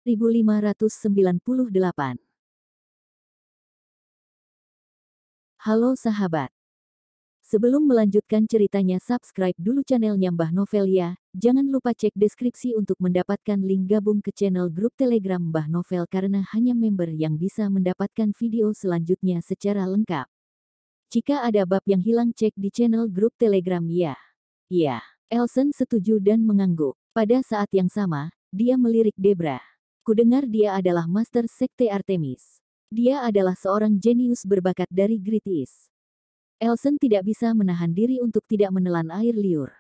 1598. Halo sahabat. Sebelum melanjutkan ceritanya, subscribe dulu channelnya Mbah Novel ya. Jangan lupa cek deskripsi untuk mendapatkan link gabung ke channel grup Telegram Mbah Novel karena hanya member yang bisa mendapatkan video selanjutnya secara lengkap. Jika ada bab yang hilang, cek di channel grup Telegram ya. Iya, Elsen setuju dan mengangguk. Pada saat yang sama, dia melirik Debra. Kudengar dia adalah Master Sekte Artemis. Dia adalah seorang jenius berbakat dari Great East. Elsen tidak bisa menahan diri untuk tidak menelan air liur.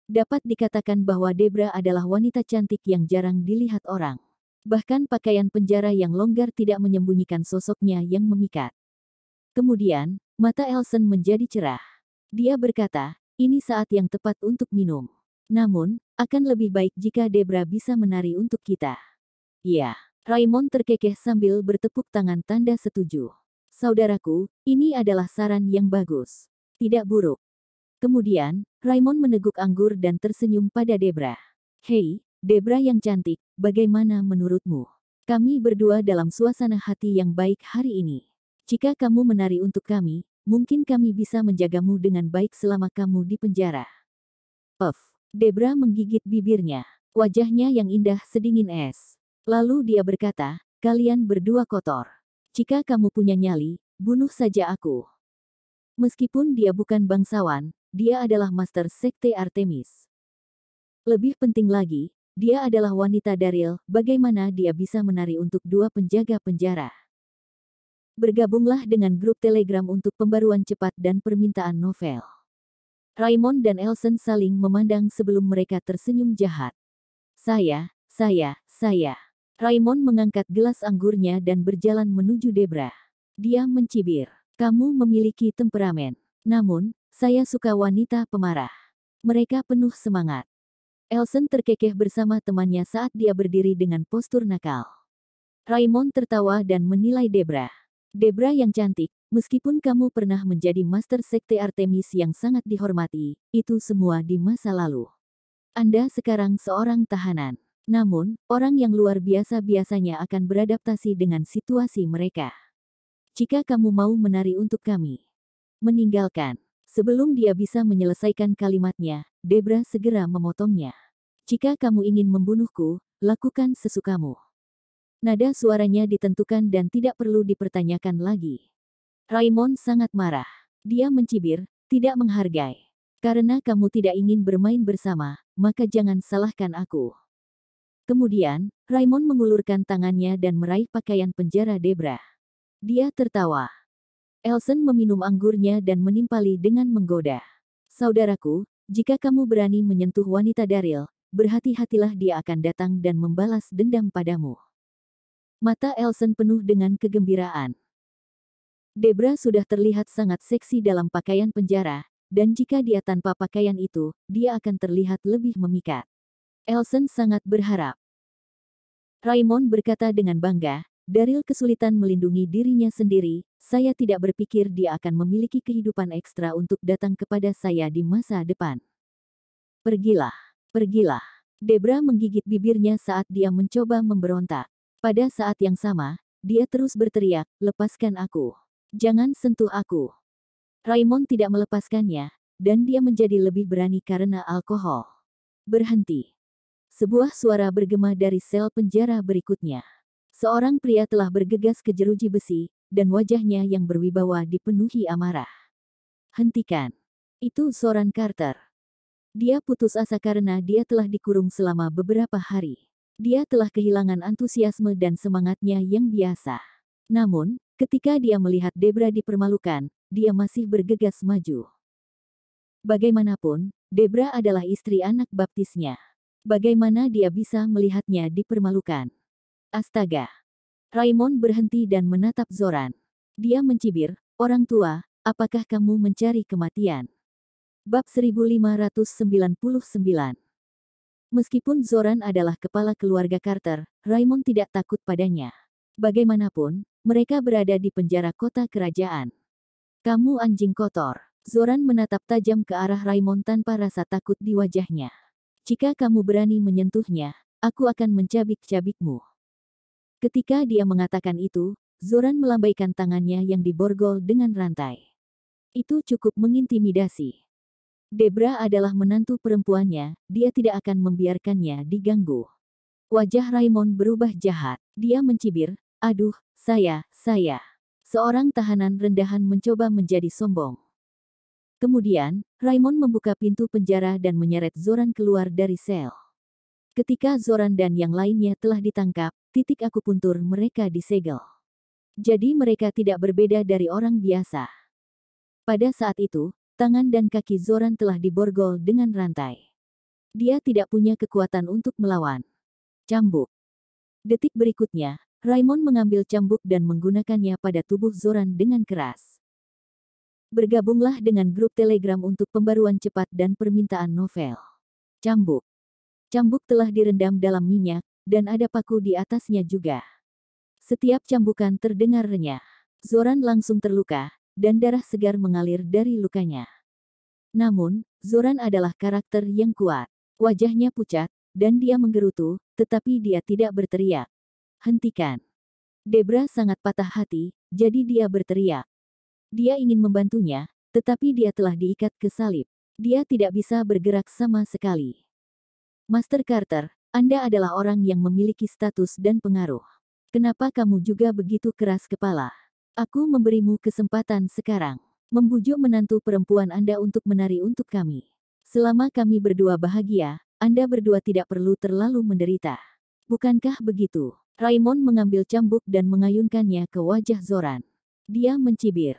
Dapat dikatakan bahwa Debra adalah wanita cantik yang jarang dilihat orang. Bahkan pakaian penjara yang longgar tidak menyembunyikan sosoknya yang memikat. Kemudian, mata Elsen menjadi cerah. Dia berkata, ini saat yang tepat untuk minum. Namun, akan lebih baik jika Debra bisa menari untuk kita. Iya. Raymond terkekeh sambil bertepuk tangan tanda setuju. Saudaraku, ini adalah saran yang bagus. Tidak buruk. Kemudian, Raymond meneguk anggur dan tersenyum pada Debra. Hei, Debra yang cantik, bagaimana menurutmu? Kami berdua dalam suasana hati yang baik hari ini. Jika kamu menari untuk kami, mungkin kami bisa menjagamu dengan baik selama kamu di penjara. Puff. Debra menggigit bibirnya. Wajahnya yang indah sedingin es. Lalu dia berkata, kalian berdua kotor. Jika kamu punya nyali, bunuh saja aku. Meskipun dia bukan bangsawan, dia adalah Master Sekte Artemis. Lebih penting lagi, dia adalah wanita Daryl, bagaimana dia bisa menari untuk dua penjaga penjara? Bergabunglah dengan grup Telegram untuk pembaruan cepat dan permintaan novel. Raymond dan Elsen saling memandang sebelum mereka tersenyum jahat. Saya. Raymond mengangkat gelas anggurnya dan berjalan menuju Debra. Dia mencibir. Kamu memiliki temperamen. Namun, saya suka wanita pemarah. Mereka penuh semangat. Elsen terkekeh bersama temannya saat dia berdiri dengan postur nakal. Raymond tertawa dan menilai Debra. Debra yang cantik, meskipun kamu pernah menjadi Master Sekte Artemis yang sangat dihormati, itu semua di masa lalu. Anda sekarang seorang tahanan. Namun, orang yang luar biasa biasanya akan beradaptasi dengan situasi mereka. Jika kamu mau menari untuk kami. Meninggalkan. Sebelum dia bisa menyelesaikan kalimatnya, Debra segera memotongnya. Jika kamu ingin membunuhku, lakukan sesukamu. Nada suaranya ditentukan dan tidak perlu dipertanyakan lagi. Raymond sangat marah. Dia mencibir, tidak menghargai. Karena kamu tidak ingin bermain bersama, maka jangan salahkan aku. Kemudian, Raymond mengulurkan tangannya dan meraih pakaian penjara Debra. Dia tertawa. Elsen meminum anggurnya dan menimpali dengan menggoda. Saudaraku, jika kamu berani menyentuh wanita Daryl, berhati-hatilah, dia akan datang dan membalas dendam padamu. Mata Elsen penuh dengan kegembiraan. Debra sudah terlihat sangat seksi dalam pakaian penjara, dan jika dia tanpa pakaian itu, dia akan terlihat lebih memikat. Elsen sangat berharap. Raymond berkata dengan bangga, Daryl kesulitan melindungi dirinya sendiri, saya tidak berpikir dia akan memiliki kehidupan ekstra untuk datang kepada saya di masa depan. Pergilah. Debra menggigit bibirnya saat dia mencoba memberontak. Pada saat yang sama, dia terus berteriak, lepaskan aku. Jangan sentuh aku. Raymond tidak melepaskannya, dan dia menjadi lebih berani karena alkohol. Berhenti. Sebuah suara bergema dari sel penjara berikutnya. Seorang pria telah bergegas ke jeruji besi, dan wajahnya yang berwibawa dipenuhi amarah. Hentikan. Itu Zoran Carter. Dia putus asa karena dia telah dikurung selama beberapa hari. Dia telah kehilangan antusiasme dan semangatnya yang biasa. Namun, ketika dia melihat Debra dipermalukan, dia masih bergegas maju. Bagaimanapun, Debra adalah istri anak baptisnya. Bagaimana dia bisa melihatnya dipermalukan? Astaga. Raymond berhenti dan menatap Zoran. Dia mencibir, orang tua, apakah kamu mencari kematian? Bab 1599. Meskipun Zoran adalah kepala keluarga Carter, Raymond tidak takut padanya. Bagaimanapun, mereka berada di penjara kota kerajaan. Kamu anjing kotor. Zoran menatap tajam ke arah Raymond tanpa rasa takut di wajahnya. Jika kamu berani menyentuhnya, aku akan mencabik-cabikmu. Ketika dia mengatakan itu, Zoran melambaikan tangannya yang diborgol dengan rantai. Itu cukup mengintimidasi. Debra adalah menantu perempuannya, dia tidak akan membiarkannya diganggu. Wajah Raymond berubah jahat. Dia mencibir, "Aduh, saya. Seorang tahanan rendahan mencoba menjadi sombong. Kemudian, Raymond membuka pintu penjara dan menyeret Zoran keluar dari sel. Ketika Zoran dan yang lainnya telah ditangkap, titik akupuntur mereka disegel. Jadi mereka tidak berbeda dari orang biasa. Pada saat itu, tangan dan kaki Zoran telah diborgol dengan rantai. Dia tidak punya kekuatan untuk melawan. Cambuk. Detik berikutnya, Raymond mengambil cambuk dan menggunakannya pada tubuh Zoran dengan keras. Bergabunglah dengan grup Telegram untuk pembaruan cepat dan permintaan novel. Cambuk. Cambuk telah direndam dalam minyak, dan ada paku di atasnya juga. Setiap cambukan terdengar renyah. Zoran langsung terluka, dan darah segar mengalir dari lukanya. Namun, Zoran adalah karakter yang kuat. Wajahnya pucat, dan dia menggerutu, tetapi dia tidak berteriak. Hentikan. Debra sangat patah hati, jadi dia berteriak. Dia ingin membantunya, tetapi dia telah diikat ke salib. Dia tidak bisa bergerak sama sekali. Master Carter, Anda adalah orang yang memiliki status dan pengaruh. Kenapa kamu juga begitu keras kepala? Aku memberimu kesempatan sekarang. Membujuk menantu perempuan Anda untuk menari untuk kami. Selama kami berdua bahagia, Anda berdua tidak perlu terlalu menderita. Bukankah begitu? Raymond mengambil cambuk dan mengayunkannya ke wajah Zoran. Dia mencibir.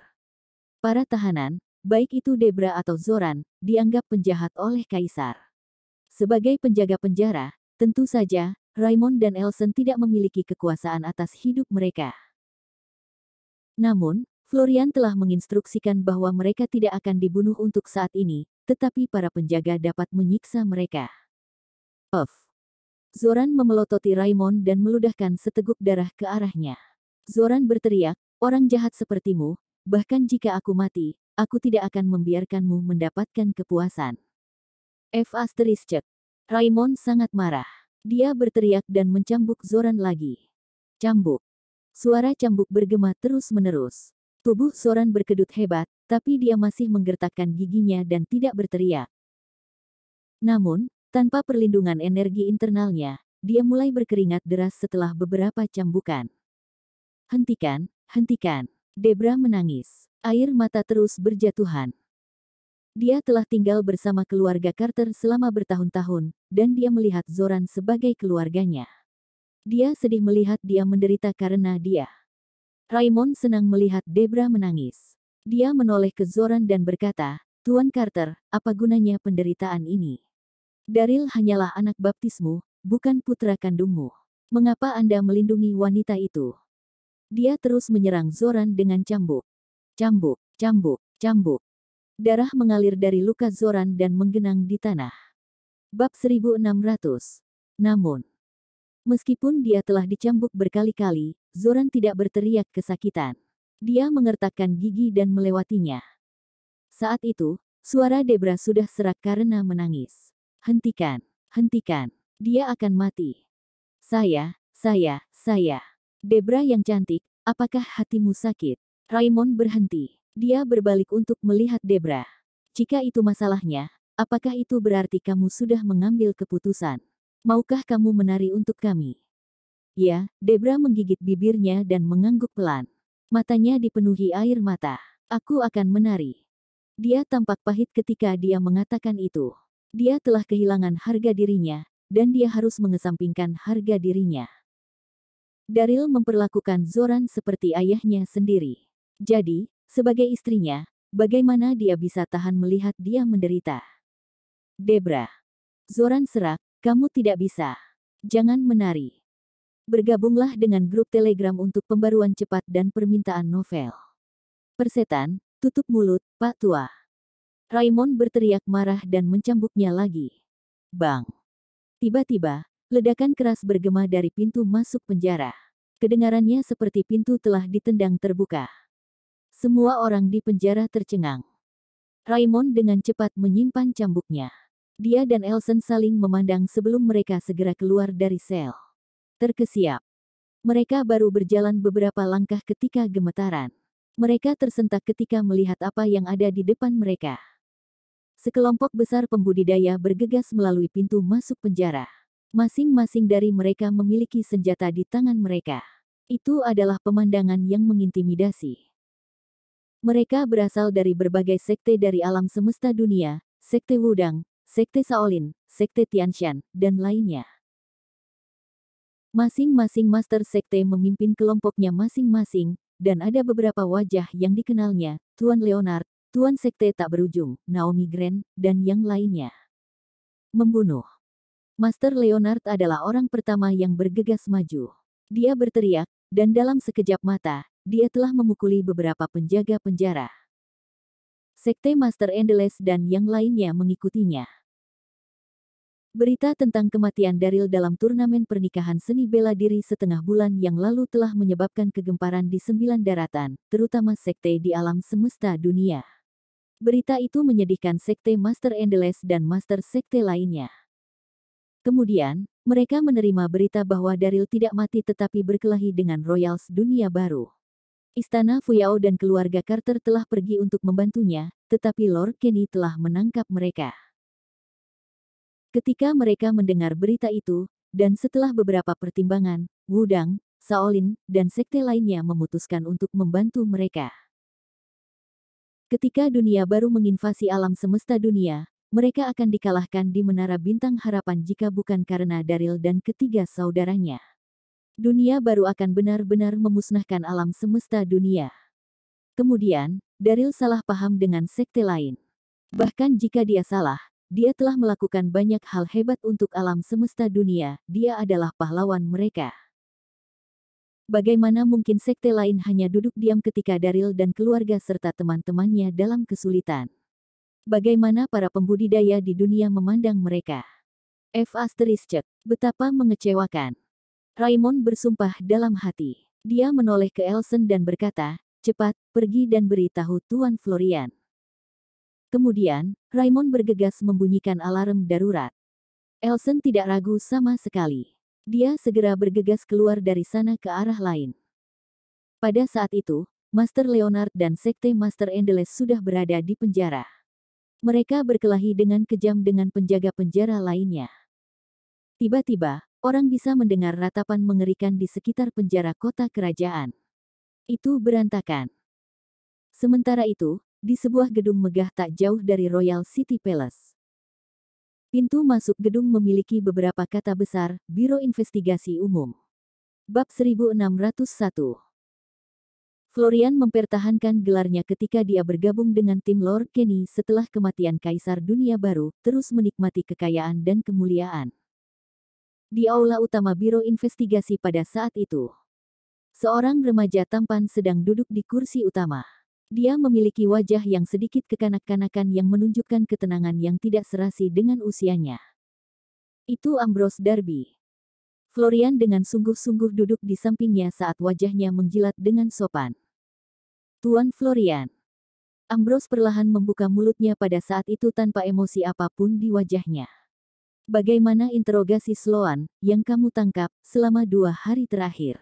Para tahanan, baik itu Debra atau Zoran, dianggap penjahat oleh Kaisar. Sebagai penjaga penjara, tentu saja, Raymond dan Elsen tidak memiliki kekuasaan atas hidup mereka. Namun, Florian telah menginstruksikan bahwa mereka tidak akan dibunuh untuk saat ini, tetapi para penjaga dapat menyiksa mereka. Zoran memelototi Raymond dan meludahkan seteguk darah ke arahnya. Zoran berteriak, "Orang jahat sepertimu, bahkan jika aku mati, aku tidak akan membiarkanmu mendapatkan kepuasan." Raymond sangat marah. Dia berteriak dan mencambuk Zoran lagi. Cambuk. Suara cambuk bergema terus-menerus. Tubuh Zoran berkedut hebat, tapi dia masih menggertakkan giginya dan tidak berteriak. Namun, tanpa perlindungan energi internalnya, dia mulai berkeringat deras setelah beberapa cambukan. Hentikan. Debra menangis. Air mata terus berjatuhan. Dia telah tinggal bersama keluarga Carter selama bertahun-tahun, dan dia melihat Zoran sebagai keluarganya. Dia sedih melihat dia menderita karena dia. Raymond senang melihat Debra menangis. Dia menoleh ke Zoran dan berkata, "Tuan Carter, apa gunanya penderitaan ini? Daryl hanyalah anak baptismu, bukan putra kandungmu. Mengapa Anda melindungi wanita itu?" Dia terus menyerang Zoran dengan cambuk. Cambuk. Darah mengalir dari luka Zoran dan menggenang di tanah. Bab 1600. Namun, meskipun dia telah dicambuk berkali-kali, Zoran tidak berteriak kesakitan. Dia mengertakkan gigi dan melewatinya. Saat itu, suara Debra sudah serak karena menangis. Hentikan. Dia akan mati. Saya. Debra yang cantik, apakah hatimu sakit? Raymond berhenti. Dia berbalik untuk melihat Debra. Jika itu masalahnya, apakah itu berarti kamu sudah mengambil keputusan? Maukah kamu menari untuk kami? Ya, Debra menggigit bibirnya dan mengangguk pelan. Matanya dipenuhi air mata. Aku akan menari. Dia tampak pahit ketika dia mengatakan itu. Dia telah kehilangan harga dirinya, dan dia harus mengesampingkan harga dirinya. Daryl memperlakukan Zoran seperti ayahnya sendiri. Jadi, sebagai istrinya, bagaimana dia bisa tahan melihat dia menderita? Debra. Zoran serak, kamu tidak bisa. Jangan menari. Bergabunglah dengan grup Telegram untuk pembaruan cepat dan permintaan novel. Persetan, tutup mulut, Pak Tua. Raymond berteriak marah dan mencambuknya lagi. Bang. Tiba-tiba, ledakan keras bergema dari pintu masuk penjara. Kedengarannya seperti pintu telah ditendang terbuka. Semua orang di penjara tercengang. Raymond dengan cepat menyimpan cambuknya. Dia dan Elsen saling memandang sebelum mereka segera keluar dari sel. Terkesiap. Mereka baru berjalan beberapa langkah ketika gemetaran. Mereka tersentak ketika melihat apa yang ada di depan mereka. Sekelompok besar pembudidaya bergegas melalui pintu masuk penjara. Masing-masing dari mereka memiliki senjata di tangan mereka. Itu adalah pemandangan yang mengintimidasi. Mereka berasal dari berbagai sekte dari alam semesta dunia, sekte Wudang, sekte Shaolin, sekte Tianshan, dan lainnya. Masing-masing master sekte memimpin kelompoknya masing-masing, dan ada beberapa wajah yang dikenalnya, Tuan Leonard, Tuan Sekte Tak Berujung, Naomi Grand, dan yang lainnya. Membunuh. Master Leonard adalah orang pertama yang bergegas maju. Dia berteriak, dan dalam sekejap mata, dia telah memukuli beberapa penjaga penjara. Sekte Master Endless dan yang lainnya mengikutinya. Berita tentang kematian Daryl dalam turnamen pernikahan seni bela diri setengah bulan yang lalu telah menyebabkan kegemparan di 9 daratan, terutama sekte di alam semesta dunia. Berita itu menyedihkan sekte Master Endless dan Master Sekte lainnya. Kemudian, mereka menerima berita bahwa Daryl tidak mati tetapi berkelahi dengan Royals Dunia Baru. Istana Fuyao dan keluarga Carter telah pergi untuk membantunya, tetapi Lord Kenny telah menangkap mereka. Ketika mereka mendengar berita itu, dan setelah beberapa pertimbangan, Wudang, Shaolin, dan sekte lainnya memutuskan untuk membantu mereka. Ketika dunia baru menginvasi alam semesta dunia, mereka akan dikalahkan di Menara Bintang Harapan jika bukan karena Daryl dan ketiga saudaranya. Dunia baru akan benar-benar memusnahkan alam semesta dunia. Kemudian, Daryl salah paham dengan sekte lain. Bahkan jika dia salah, dia telah melakukan banyak hal hebat untuk alam semesta dunia, dia adalah pahlawan mereka. Bagaimana mungkin sekte lain hanya duduk diam ketika Daryl dan keluarga serta teman-temannya dalam kesulitan? Bagaimana para pembudidaya di dunia memandang mereka? Betapa mengecewakan. Raymond bersumpah dalam hati. Dia menoleh ke Elsen dan berkata, cepat, pergi dan beritahu Tuan Florian. Kemudian, Raymond bergegas membunyikan alarm darurat. Elsen tidak ragu sama sekali. Dia segera bergegas keluar dari sana ke arah lain. Pada saat itu, Master Leonard dan Sekte Master Endless sudah berada di penjara. Mereka berkelahi dengan kejam dengan penjaga penjara lainnya. Tiba-tiba, orang bisa mendengar ratapan mengerikan di sekitar penjara kota kerajaan. Itu berantakan. Sementara itu, di sebuah gedung megah tak jauh dari Royal City Palace. Pintu masuk gedung memiliki beberapa kata besar, Biro Investigasi Umum. Bab 1601. Florian mempertahankan gelarnya ketika dia bergabung dengan tim Lord Kenny setelah kematian Kaisar Dunia Baru, terus menikmati kekayaan dan kemuliaan. Di aula utama Biro Investigasi pada saat itu, seorang remaja tampan sedang duduk di kursi utama. Dia memiliki wajah yang sedikit kekanak-kanakan yang menunjukkan ketenangan yang tidak serasi dengan usianya. Itu Ambrose Darby. Florian dengan sungguh-sungguh duduk di sampingnya saat wajahnya menjilat dengan sopan. Tuan Florian. Ambrose perlahan membuka mulutnya pada saat itu tanpa emosi apapun di wajahnya. Bagaimana interogasi Sloan, yang kamu tangkap, selama 2 hari terakhir?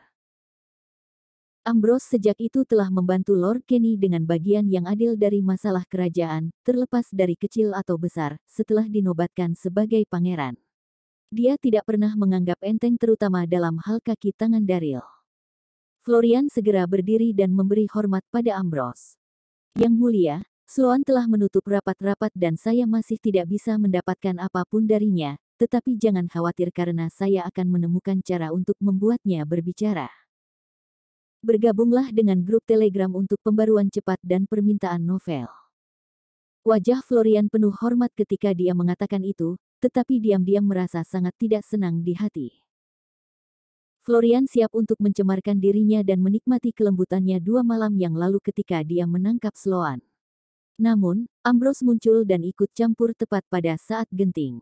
Ambrose sejak itu telah membantu Lord Kenny dengan bagian yang adil dari masalah kerajaan, terlepas dari kecil atau besar, setelah dinobatkan sebagai pangeran. Dia tidak pernah menganggap enteng terutama dalam hal kaki tangan Daryl. Florian segera berdiri dan memberi hormat pada Ambrose. Yang mulia, Sloan telah menutup rapat-rapat dan saya masih tidak bisa mendapatkan apapun darinya, tetapi jangan khawatir karena saya akan menemukan cara untuk membuatnya berbicara. Bergabunglah dengan grup Telegram untuk pembaruan cepat dan permintaan novel. Wajah Florian penuh hormat ketika dia mengatakan itu, tetapi diam-diam merasa sangat tidak senang di hati. Florian siap untuk mencemarkan dirinya dan menikmati kelembutannya 2 malam yang lalu ketika dia menangkap Sloan. Namun, Ambrose muncul dan ikut campur tepat pada saat genting.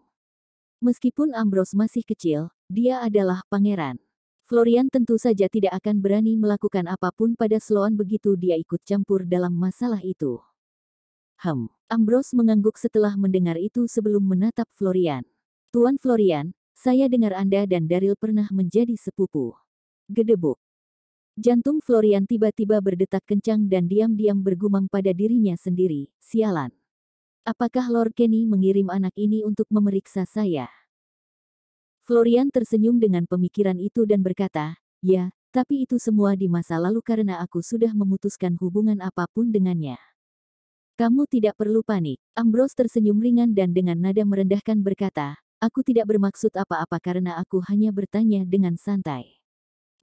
Meskipun Ambrose masih kecil, dia adalah pangeran. Florian tentu saja tidak akan berani melakukan apapun pada Sloan begitu dia ikut campur dalam masalah itu. Ambrose mengangguk setelah mendengar itu sebelum menatap Florian. Tuan Florian, saya dengar Anda dan Daryl pernah menjadi sepupu. Gedebuk. Jantung Florian tiba-tiba berdetak kencang dan diam-diam bergumam pada dirinya sendiri, sialan. Apakah Lord Kenny mengirim anak ini untuk memeriksa saya? Florian tersenyum dengan pemikiran itu dan berkata, ya, tapi itu semua di masa lalu karena aku sudah memutuskan hubungan apapun dengannya. Kamu tidak perlu panik. Ambrose tersenyum ringan dan dengan nada merendahkan berkata, aku tidak bermaksud apa-apa karena aku hanya bertanya dengan santai.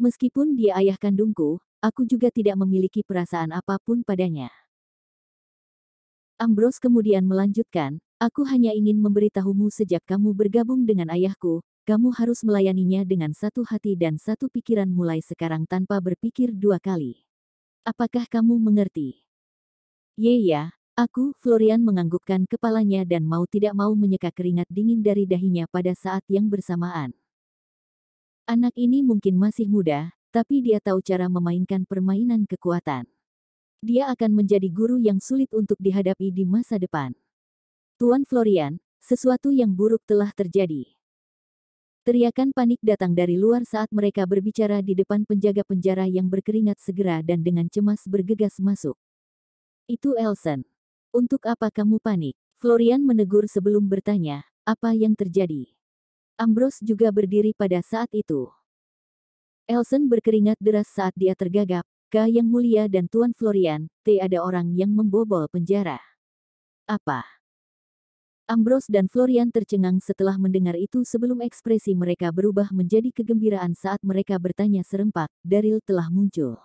Meskipun dia ayah kandungku, aku juga tidak memiliki perasaan apapun padanya. Ambrose kemudian melanjutkan, aku hanya ingin memberitahumu sejak kamu bergabung dengan ayahku, kamu harus melayaninya dengan satu hati dan satu pikiran mulai sekarang tanpa berpikir dua kali. Apakah kamu mengerti? Ya, aku, Florian menganggukkan kepalanya dan mau tidak mau menyeka keringat dingin dari dahinya pada saat yang bersamaan. Anak ini mungkin masih muda, tapi dia tahu cara memainkan permainan kekuatan. Dia akan menjadi guru yang sulit untuk dihadapi di masa depan. Tuan Florian, sesuatu yang buruk telah terjadi. Teriakan panik datang dari luar saat mereka berbicara di depan penjaga penjara yang berkeringat segera dan dengan cemas bergegas masuk. Itu Elsen. Untuk apa kamu panik? Florian menegur sebelum bertanya, apa yang terjadi? Ambrose juga berdiri pada saat itu. Elsen berkeringat deras saat dia tergagap, Yang Mulia dan Tuan Florian, ada orang yang membobol penjara. Apa? Ambrose dan Florian tercengang setelah mendengar itu sebelum ekspresi mereka berubah menjadi kegembiraan saat mereka bertanya serempak, Daryl telah muncul.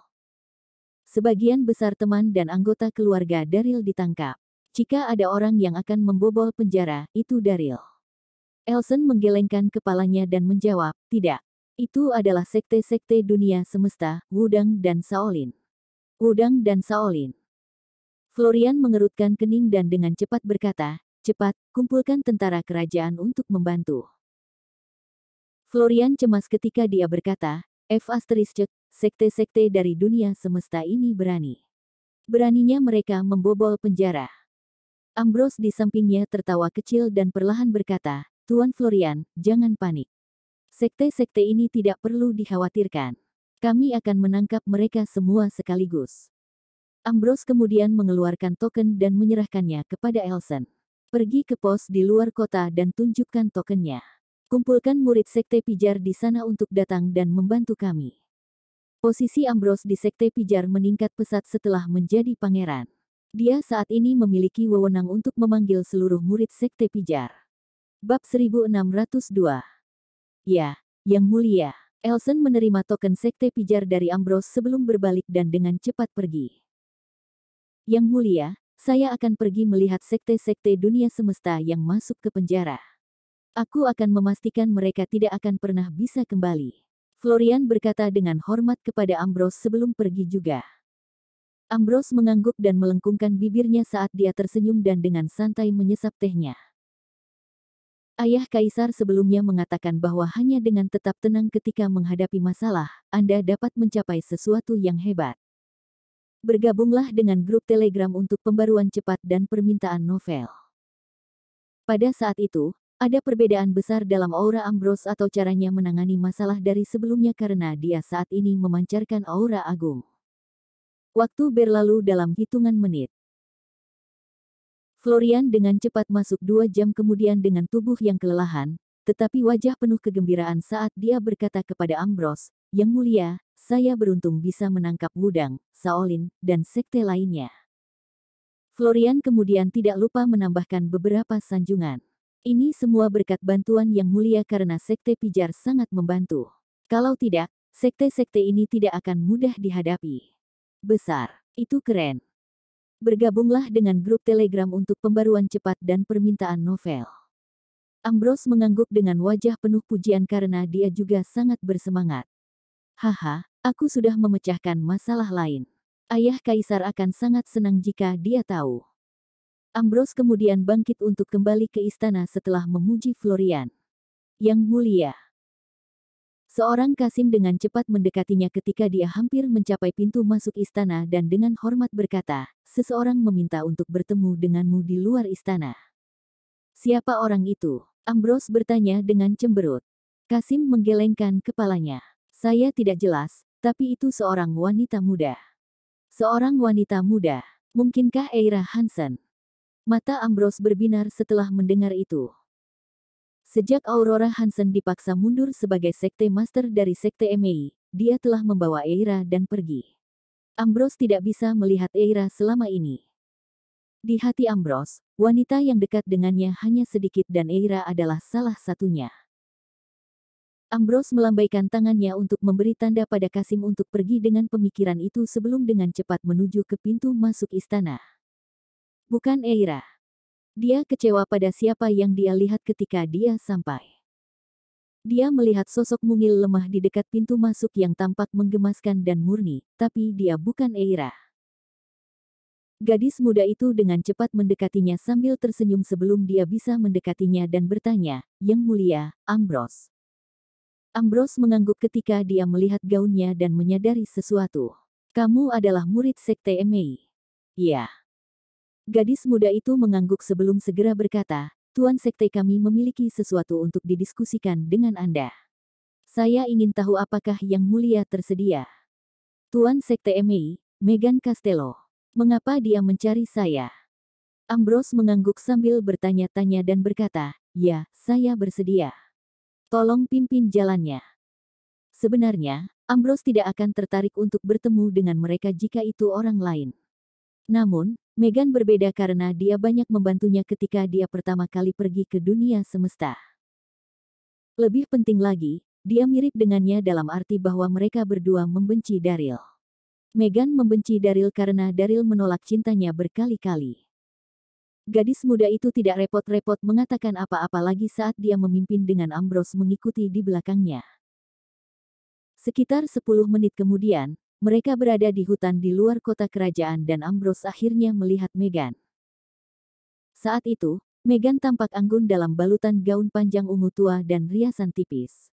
Sebagian besar teman dan anggota keluarga Daryl ditangkap. Jika ada orang yang akan membobol penjara, itu Daryl. Elsen menggelengkan kepalanya dan menjawab, tidak. Itu adalah sekte-sekte dunia semesta, Wudang dan Shaolin. Wudang dan Shaolin. Florian mengerutkan kening dan dengan cepat berkata, cepat, kumpulkan tentara kerajaan untuk membantu. Florian cemas ketika dia berkata, sekte-sekte dari dunia semesta ini berani. Beraninya mereka membobol penjara. Ambrose di sampingnya tertawa kecil dan perlahan berkata, Tuan Florian, jangan panik. Sekte-sekte ini tidak perlu dikhawatirkan. Kami akan menangkap mereka semua sekaligus. Ambrose kemudian mengeluarkan token dan menyerahkannya kepada Elsen. Pergi ke pos di luar kota dan tunjukkan tokennya. Kumpulkan murid sekte pijar di sana untuk datang dan membantu kami. Posisi Ambrose di sekte pijar meningkat pesat setelah menjadi pangeran. Dia saat ini memiliki wewenang untuk memanggil seluruh murid sekte pijar. Bab 1602. Ya, Yang Mulia. Elsen menerima token sekte pijar dari Ambrose sebelum berbalik dan dengan cepat pergi. Yang Mulia, saya akan pergi melihat sekte-sekte dunia semesta yang masuk ke penjara. Aku akan memastikan mereka tidak akan pernah bisa kembali. Florian berkata dengan hormat kepada Ambrose sebelum pergi juga. Ambrose mengangguk dan melengkungkan bibirnya saat dia tersenyum dan dengan santai menyesap tehnya. Ayah Kaisar sebelumnya mengatakan bahwa hanya dengan tetap tenang ketika menghadapi masalah, Anda dapat mencapai sesuatu yang hebat. Bergabunglah dengan grup Telegram untuk pembaruan cepat dan permintaan novel. Pada saat itu, ada perbedaan besar dalam aura Ambrose atau caranya menangani masalah dari sebelumnya karena dia saat ini memancarkan aura agung. Waktu berlalu dalam hitungan menit. Florian dengan cepat masuk 2 jam kemudian dengan tubuh yang kelelahan, tetapi wajah penuh kegembiraan saat dia berkata kepada Ambrose, Yang Mulia, saya beruntung bisa menangkap Wudang, Shaolin, dan sekte lainnya. Florian kemudian tidak lupa menambahkan beberapa sanjungan. Ini semua berkat bantuan Yang Mulia karena sekte pijar sangat membantu. Kalau tidak, sekte-sekte ini tidak akan mudah dihadapi. Besar, itu keren. Bergabunglah dengan grup Telegram untuk pembaruan cepat dan permintaan novel. Ambrose mengangguk dengan wajah penuh pujian karena dia juga sangat bersemangat. Haha, aku sudah memecahkan masalah lain. Ayah Kaisar akan sangat senang jika dia tahu. Ambrose kemudian bangkit untuk kembali ke istana setelah memuji Florian. Yang Mulia. Seorang Kasim dengan cepat mendekatinya ketika dia hampir mencapai pintu masuk istana dan dengan hormat berkata, seseorang meminta untuk bertemu denganmu di luar istana. Siapa orang itu? Ambrose bertanya dengan cemberut. Kasim menggelengkan kepalanya. Saya tidak jelas, tapi itu seorang wanita muda. Seorang wanita muda. Mungkinkah Eira Hansen? Mata Ambrose berbinar setelah mendengar itu. Sejak Aurora Hansen dipaksa mundur sebagai sekte master dari sekte Mei, dia telah membawa Eira dan pergi. Ambrose tidak bisa melihat Eira selama ini. Di hati Ambrose, wanita yang dekat dengannya hanya sedikit dan Eira adalah salah satunya. Ambrose melambaikan tangannya untuk memberi tanda pada Kasim untuk pergi dengan pemikiran itu sebelum dengan cepat menuju ke pintu masuk istana. Bukan Eira. Dia kecewa pada siapa yang dia lihat ketika dia sampai. Dia melihat sosok mungil lemah di dekat pintu masuk yang tampak menggemaskan dan murni, tapi dia bukan Eira. Gadis muda itu dengan cepat mendekatinya sambil tersenyum sebelum dia bisa mendekatinya dan bertanya, "Yang mulia, Ambrose." Ambrose mengangguk ketika dia melihat gaunnya dan menyadari sesuatu. "Kamu adalah murid sekte Mei." "Ya." Gadis muda itu mengangguk sebelum segera berkata, "Tuan sekte kami memiliki sesuatu untuk didiskusikan dengan Anda. Saya ingin tahu apakah Yang Mulia tersedia." "Tuan sekte Mei, Megan Castello. Mengapa dia mencari saya?" Ambrose mengangguk sambil bertanya-tanya dan berkata, "Ya, saya bersedia. Tolong pimpin jalannya." Sebenarnya, Ambrose tidak akan tertarik untuk bertemu dengan mereka jika itu orang lain. Namun, Megan berbeda karena dia banyak membantunya ketika dia pertama kali pergi ke dunia semesta. Lebih penting lagi, dia mirip dengannya dalam arti bahwa mereka berdua membenci Daryl. Megan membenci Daryl karena Daryl menolak cintanya berkali-kali. Gadis muda itu tidak repot-repot mengatakan apa-apa lagi saat dia memimpin dengan Ambrose mengikuti di belakangnya. Sekitar 10 menit kemudian, mereka berada di hutan di luar kota kerajaan dan Ambrose akhirnya melihat Megan. Saat itu, Megan tampak anggun dalam balutan gaun panjang ungu tua dan riasan tipis.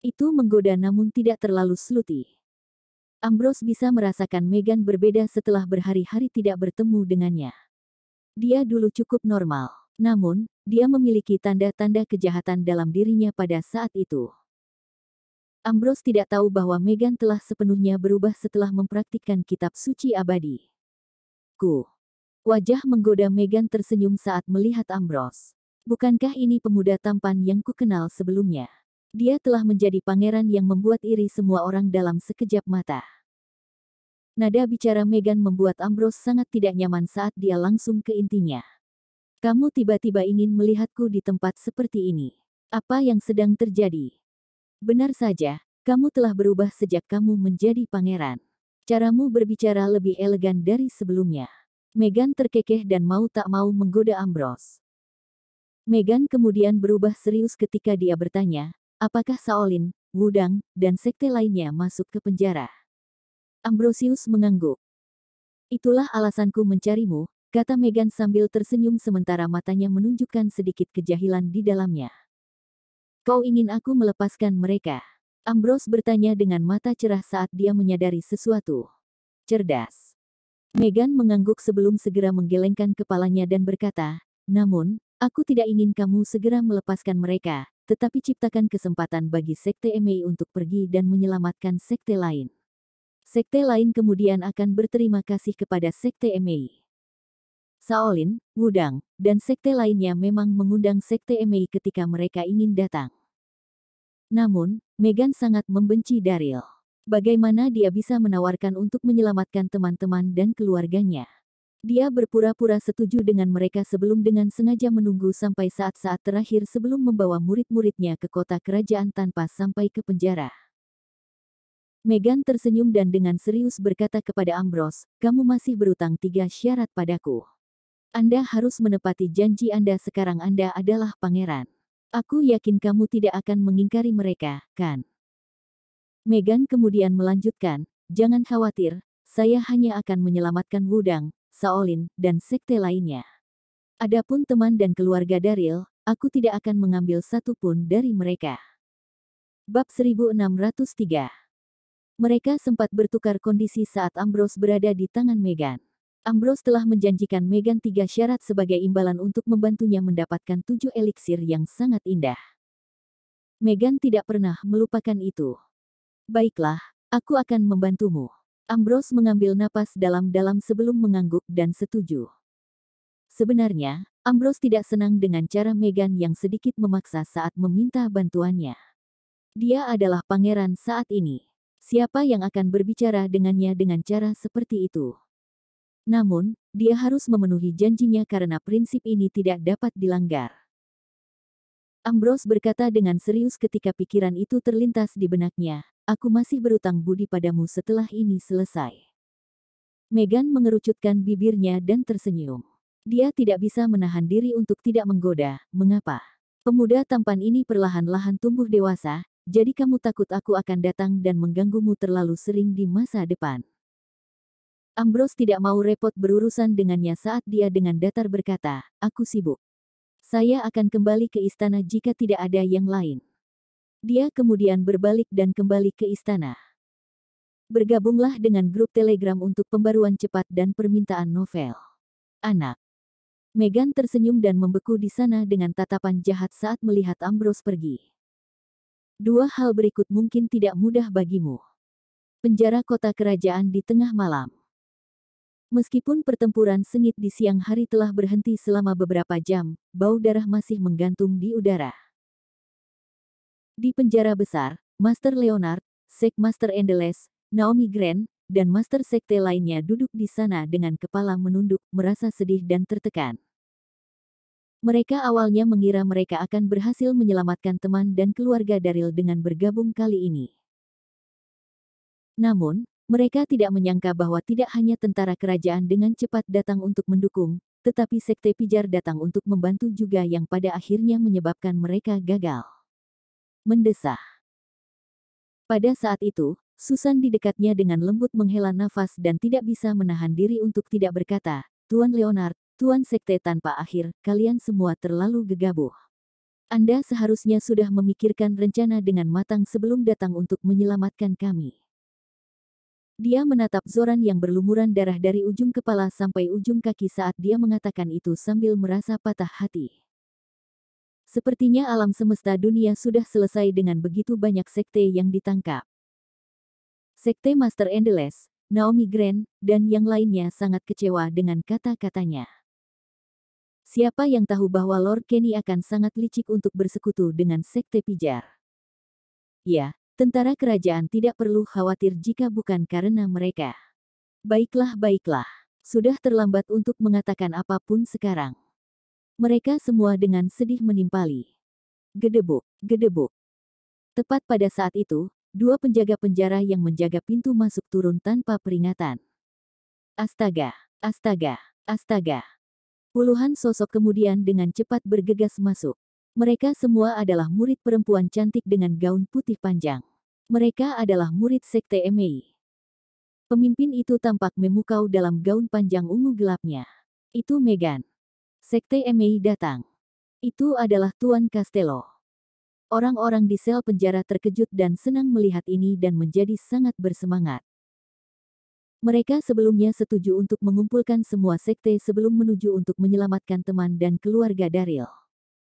Itu menggoda namun tidak terlalu sluti. Ambrose bisa merasakan Megan berbeda setelah berhari-hari tidak bertemu dengannya. Dia dulu cukup normal, namun, dia memiliki tanda-tanda kejahatan dalam dirinya pada saat itu. Ambrose tidak tahu bahwa Megan telah sepenuhnya berubah setelah mempraktikkan kitab suci abadi. Wajah menggoda Megan tersenyum saat melihat Ambrose. "Bukankah ini pemuda tampan yang kukenal sebelumnya? Dia telah menjadi pangeran yang membuat iri semua orang dalam sekejap mata." Nada bicara Megan membuat Ambrose sangat tidak nyaman saat dia langsung ke intinya. "Kamu tiba-tiba ingin melihatku di tempat seperti ini. Apa yang sedang terjadi?" "Benar saja, kamu telah berubah sejak kamu menjadi pangeran. Caramu berbicara lebih elegan dari sebelumnya." Megan terkekeh dan mau tak mau menggoda Ambrose. Megan kemudian berubah serius ketika dia bertanya, "Apakah Shaolin, Wudang, dan sekte lainnya masuk ke penjara?" Ambrosius mengangguk. "Itulah alasanku mencarimu," kata Megan sambil tersenyum sementara matanya menunjukkan sedikit kejahilan di dalamnya. "Kau ingin aku melepaskan mereka?" Ambrose bertanya dengan mata cerah saat dia menyadari sesuatu. "Cerdas." Megan mengangguk sebelum segera menggelengkan kepalanya dan berkata, "Namun, aku tidak ingin kamu segera melepaskan mereka, tetapi ciptakan kesempatan bagi sekte Mei untuk pergi dan menyelamatkan sekte lain. Sekte lain kemudian akan berterima kasih kepada sekte Mei." Shaolin, Wudang, dan sekte lainnya memang mengundang sekte Mei ketika mereka ingin datang. Namun, Megan sangat membenci Daryl. Bagaimana dia bisa menawarkan untuk menyelamatkan teman-teman dan keluarganya? Dia berpura-pura setuju dengan mereka sebelum dengan sengaja menunggu sampai saat-saat terakhir sebelum membawa murid-muridnya ke kota kerajaan tanpa sampai ke penjara. Megan tersenyum dan dengan serius berkata kepada Ambrose, "Kamu masih berutang 3 syarat padaku. Anda harus menepati janji Anda sekarang Anda adalah pangeran. Aku yakin kamu tidak akan mengingkari mereka, kan?" Megan kemudian melanjutkan, "Jangan khawatir, saya hanya akan menyelamatkan Wudang, Shaolin, dan sekte lainnya. Adapun teman dan keluarga Daryl, aku tidak akan mengambil satu pun dari mereka." Bab 1603. Mereka sempat bertukar kondisi saat Ambrose berada di tangan Megan. Ambrose telah menjanjikan Megan 3 syarat sebagai imbalan untuk membantunya mendapatkan 7 eliksir yang sangat indah. Megan tidak pernah melupakan itu. Baiklah, aku akan membantumu. Ambrose mengambil napas dalam-dalam sebelum mengangguk dan setuju. Sebenarnya, Ambrose tidak senang dengan cara Meghan yang sedikit memaksa saat meminta bantuannya. Dia adalah pangeran saat ini. Siapa yang akan berbicara dengannya dengan cara seperti itu? Namun, dia harus memenuhi janjinya karena prinsip ini tidak dapat dilanggar. Ambrose berkata dengan serius ketika pikiran itu terlintas di benaknya, "Aku masih berutang budi padamu setelah ini selesai." Meghan mengerucutkan bibirnya dan tersenyum. Dia tidak bisa menahan diri untuk tidak menggoda. Mengapa? Pemuda tampan ini perlahan-lahan tumbuh dewasa, jadi kamu takut aku akan datang dan mengganggumu terlalu sering di masa depan. Ambrose tidak mau repot berurusan dengannya saat dia dengan datar berkata, "Aku sibuk. Saya akan kembali ke istana jika tidak ada yang lain." Dia kemudian berbalik dan kembali ke istana. Bergabunglah dengan grup Telegram untuk pembaruan cepat dan permintaan novel. Anak. Meghan tersenyum dan membeku di sana dengan tatapan jahat saat melihat Ambrose pergi. Dua hal berikut mungkin tidak mudah bagimu. Penjara kota kerajaan di tengah malam. Meskipun pertempuran sengit di siang hari telah berhenti selama beberapa jam, bau darah masih menggantung di udara. Di penjara besar, Master Leonard, Sek Master Endeles, Naomi Grant, dan Master Sekte lainnya duduk di sana dengan kepala menunduk, merasa sedih dan tertekan. Mereka awalnya mengira mereka akan berhasil menyelamatkan teman dan keluarga Daryl dengan bergabung kali ini. Namun, mereka tidak menyangka bahwa tidak hanya tentara kerajaan dengan cepat datang untuk mendukung, tetapi Sekte Pijar datang untuk membantu juga yang pada akhirnya menyebabkan mereka gagal. Mendesah. Pada saat itu, Susan di dekatnya dengan lembut menghela nafas dan tidak bisa menahan diri untuk tidak berkata, "Tuan Leonard, Tuan Sekte tanpa akhir, kalian semua terlalu gegabah. Anda seharusnya sudah memikirkan rencana dengan matang sebelum datang untuk menyelamatkan kami." Dia menatap Zoran yang berlumuran darah dari ujung kepala sampai ujung kaki saat dia mengatakan itu sambil merasa patah hati. Sepertinya alam semesta dunia sudah selesai dengan begitu banyak sekte yang ditangkap. Sekte Master Endeles, Naomi Grant, dan yang lainnya sangat kecewa dengan kata-katanya. Siapa yang tahu bahwa Lord Kenny akan sangat licik untuk bersekutu dengan Sekte Pijar? Ya, tentara kerajaan tidak perlu khawatir jika bukan karena mereka. Baiklah. Sudah terlambat untuk mengatakan apapun sekarang. Mereka semua dengan sedih menimpali. Gedebuk. Tepat pada saat itu, dua penjaga penjara yang menjaga pintu masuk turun tanpa peringatan. Astaga. Puluhan sosok kemudian dengan cepat bergegas masuk. Mereka semua adalah murid perempuan cantik dengan gaun putih panjang. Mereka adalah murid Sekte Emei. Pemimpin itu tampak memukau dalam gaun panjang ungu gelapnya. Itu Meghan. Sekte Emei datang. Itu adalah Tuan Castello. Orang-orang di sel penjara terkejut dan senang melihat ini dan menjadi sangat bersemangat. Mereka sebelumnya setuju untuk mengumpulkan semua sekte sebelum menuju untuk menyelamatkan teman dan keluarga Daryl.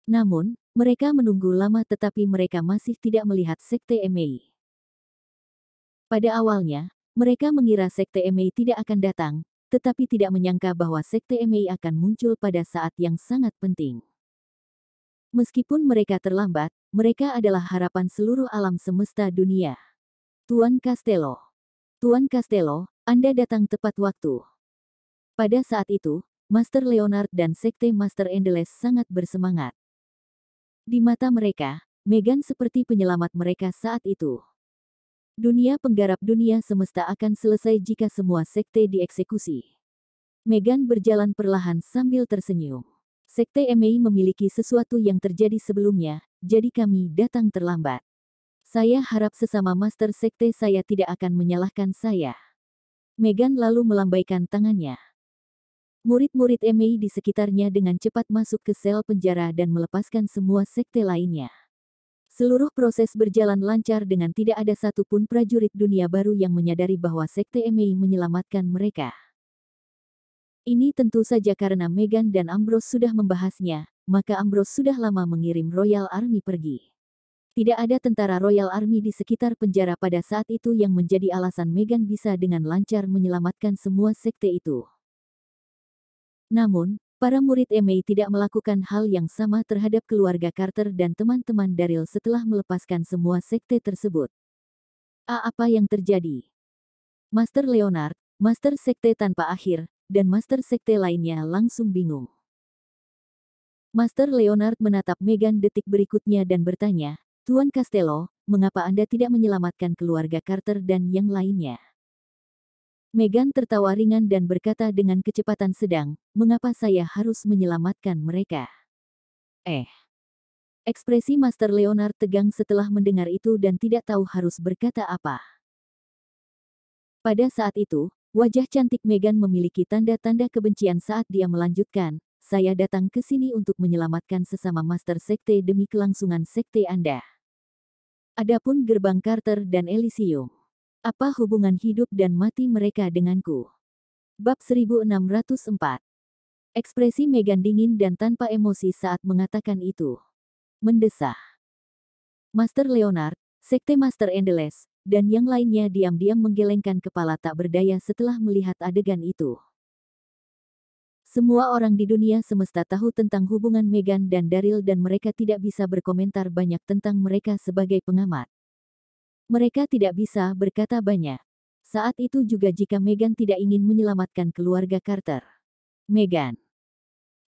Namun, mereka menunggu lama tetapi mereka masih tidak melihat Sekte Emei. Pada awalnya, mereka mengira Sekte Emei tidak akan datang, tetapi tidak menyangka bahwa Sekte Emei akan muncul pada saat yang sangat penting. Meskipun mereka terlambat, mereka adalah harapan seluruh alam semesta dunia. Tuan Castello, Anda datang tepat waktu. Pada saat itu, Master Leonard dan Sekte Master Endeles sangat bersemangat. Di mata mereka, Meghan seperti penyelamat mereka saat itu. Dunia penggarap dunia semesta akan selesai jika semua sekte dieksekusi. Meghan berjalan perlahan sambil tersenyum. Sekte Emei memiliki sesuatu yang terjadi sebelumnya, jadi kami datang terlambat. Saya harap sesama master sekte saya tidak akan menyalahkan saya. Meghan lalu melambaikan tangannya. Murid-murid Emei di sekitarnya dengan cepat masuk ke sel penjara dan melepaskan semua sekte lainnya. Seluruh proses berjalan lancar dengan tidak ada satupun prajurit dunia baru yang menyadari bahwa Sekte Emei menyelamatkan mereka. Ini tentu saja karena Meghan dan Ambrose sudah membahasnya, maka Ambrose sudah lama mengirim Royal Army pergi. Tidak ada tentara Royal Army di sekitar penjara pada saat itu yang menjadi alasan Meghan bisa dengan lancar menyelamatkan semua sekte itu. Namun, para murid MA tidak melakukan hal yang sama terhadap keluarga Carter dan teman-teman Daryl setelah melepaskan semua sekte tersebut. Apa yang terjadi? Master Leonard, Master Sekte Tanpa Akhir, dan Master Sekte lainnya langsung bingung. Master Leonard menatap Meghan detik berikutnya dan bertanya, Tuan Castello, mengapa Anda tidak menyelamatkan keluarga Carter dan yang lainnya? Meghan tertawa ringan dan berkata dengan kecepatan sedang, mengapa saya harus menyelamatkan mereka? Ekspresi Master Leonard tegang setelah mendengar itu dan tidak tahu harus berkata apa. Pada saat itu, wajah cantik Meghan memiliki tanda-tanda kebencian saat dia melanjutkan, saya datang ke sini untuk menyelamatkan sesama Master Sekte demi kelangsungan sekte Anda. Adapun gerbang Carter dan Elysium. Apa hubungan hidup dan mati mereka denganku? Bab 1604. Ekspresi Meghan dingin dan tanpa emosi saat mengatakan itu. Mendesah. Master Leonard, Sekte Master Endeles, dan yang lainnya diam-diam menggelengkan kepala tak berdaya setelah melihat adegan itu. Semua orang di dunia semesta tahu tentang hubungan Meghan dan Daryl dan mereka tidak bisa berkomentar banyak tentang mereka sebagai pengamat. Mereka tidak bisa berkata banyak. Saat itu juga jika Meghan tidak ingin menyelamatkan keluarga Carter. Meghan.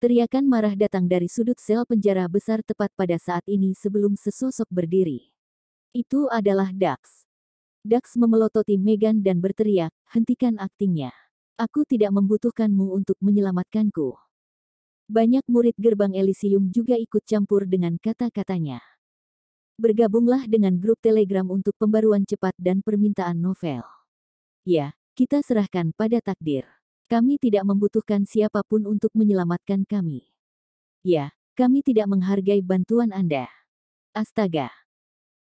Teriakan marah datang dari sudut sel penjara besar tepat pada saat ini sebelum sesosok berdiri. Itu adalah Dax. Dax memelototi Meghan dan berteriak, hentikan aktingnya. Aku tidak membutuhkanmu untuk menyelamatkanku. Banyak murid gerbang Elysium juga ikut campur dengan kata-katanya. Bergabunglah dengan grup Telegram untuk pembaruan cepat dan permintaan novel. Ya, kita serahkan pada takdir. Kami tidak membutuhkan siapapun untuk menyelamatkan kami. Ya, kami tidak menghargai bantuan Anda. Astaga.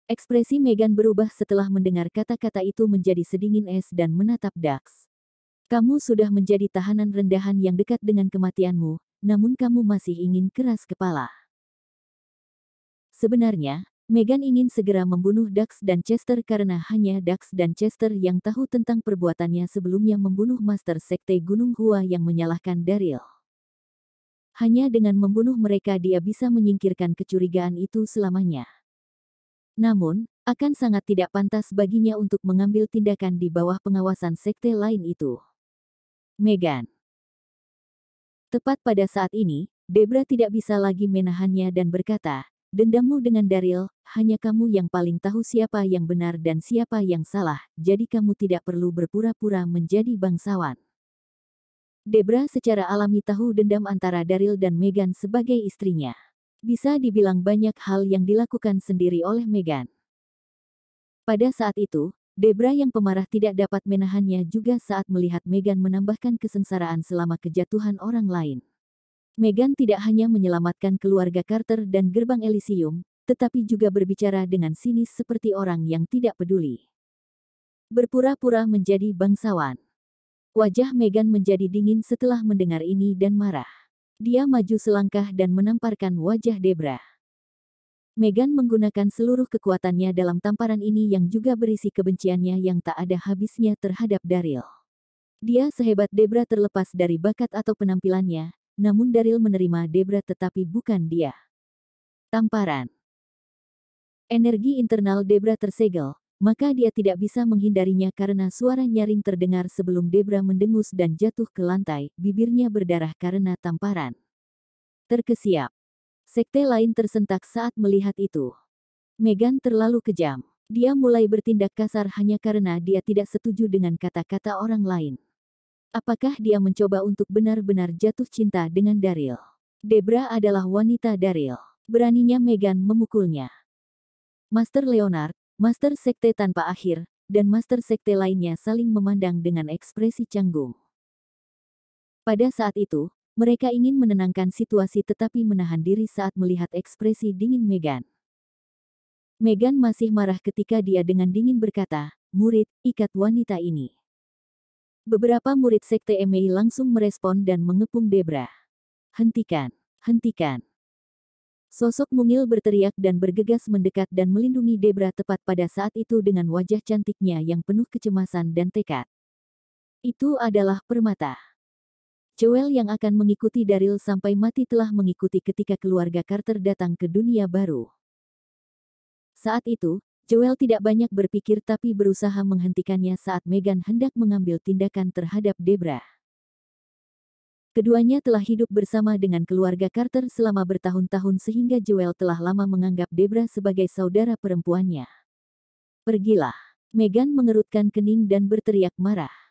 Ekspresi Meghan berubah setelah mendengar kata-kata itu menjadi sedingin es dan menatap Dax. Kamu sudah menjadi tahanan rendahan yang dekat dengan kematianmu, namun kamu masih ingin keras kepala. Sebenarnya, Meghan ingin segera membunuh Dax dan Chester karena hanya Dax dan Chester yang tahu tentang perbuatannya sebelumnya membunuh Master Sekte Gunung Hua yang menyalahkan Daryl. Hanya dengan membunuh mereka dia bisa menyingkirkan kecurigaan itu selamanya. Namun, akan sangat tidak pantas baginya untuk mengambil tindakan di bawah pengawasan sekte lain itu. Meghan. Tepat pada saat ini, Debra tidak bisa lagi menahannya dan berkata, dendammu dengan Daryl, hanya kamu yang paling tahu siapa yang benar dan siapa yang salah, jadi kamu tidak perlu berpura-pura menjadi bangsawan. Debra secara alami tahu dendam antara Daryl dan Meghan sebagai istrinya. Bisa dibilang banyak hal yang dilakukan sendiri oleh Meghan. Pada saat itu, Debra yang pemarah tidak dapat menahannya juga saat melihat Meghan menambahkan kesengsaraan selama kejatuhan orang lain. Meghan tidak hanya menyelamatkan keluarga Carter dan gerbang Elysium, tetapi juga berbicara dengan sinis seperti orang yang tidak peduli. Berpura-pura menjadi bangsawan. Wajah Meghan menjadi dingin setelah mendengar ini dan marah. Dia maju selangkah dan menamparkan wajah Debra. Meghan menggunakan seluruh kekuatannya dalam tamparan ini yang juga berisi kebenciannya yang tak ada habisnya terhadap Daryl. Dia sehebat Debra terlepas dari bakat atau penampilannya, namun Daryl menerima Debra tetapi bukan dia. Tamparan. Energi internal Debra tersegel, maka dia tidak bisa menghindarinya karena suara nyaring terdengar sebelum Debra mendengus dan jatuh ke lantai, bibirnya berdarah karena tamparan. Terkesiap. Sekte lain tersentak saat melihat itu. Meghan terlalu kejam. Dia mulai bertindak kasar hanya karena dia tidak setuju dengan kata-kata orang lain. Apakah dia mencoba untuk benar-benar jatuh cinta dengan Daryl? Debra adalah wanita Daryl. Beraninya Meghan memukulnya. Master Leonard, Master Sekte Tanpa Akhir, dan Master Sekte lainnya saling memandang dengan ekspresi canggung. Pada saat itu, mereka ingin menenangkan situasi tetapi menahan diri saat melihat ekspresi dingin Meghan. Meghan masih marah ketika dia dengan dingin berkata, murid, ikat wanita ini. Beberapa murid sekte MA langsung merespon dan mengepung Debra. Hentikan, hentikan. Sosok mungil berteriak dan bergegas mendekat dan melindungi Debra tepat pada saat itu dengan wajah cantiknya yang penuh kecemasan dan tekad. Itu adalah permata. Joel yang akan mengikuti Daryl sampai mati telah mengikuti ketika keluarga Carter datang ke dunia baru. Saat itu, Joel tidak banyak berpikir tapi berusaha menghentikannya saat Meghan hendak mengambil tindakan terhadap Debra. Keduanya telah hidup bersama dengan keluarga Carter selama bertahun-tahun sehingga Joel telah lama menganggap Debra sebagai saudara perempuannya. Pergilah. Meghan mengerutkan kening dan berteriak marah.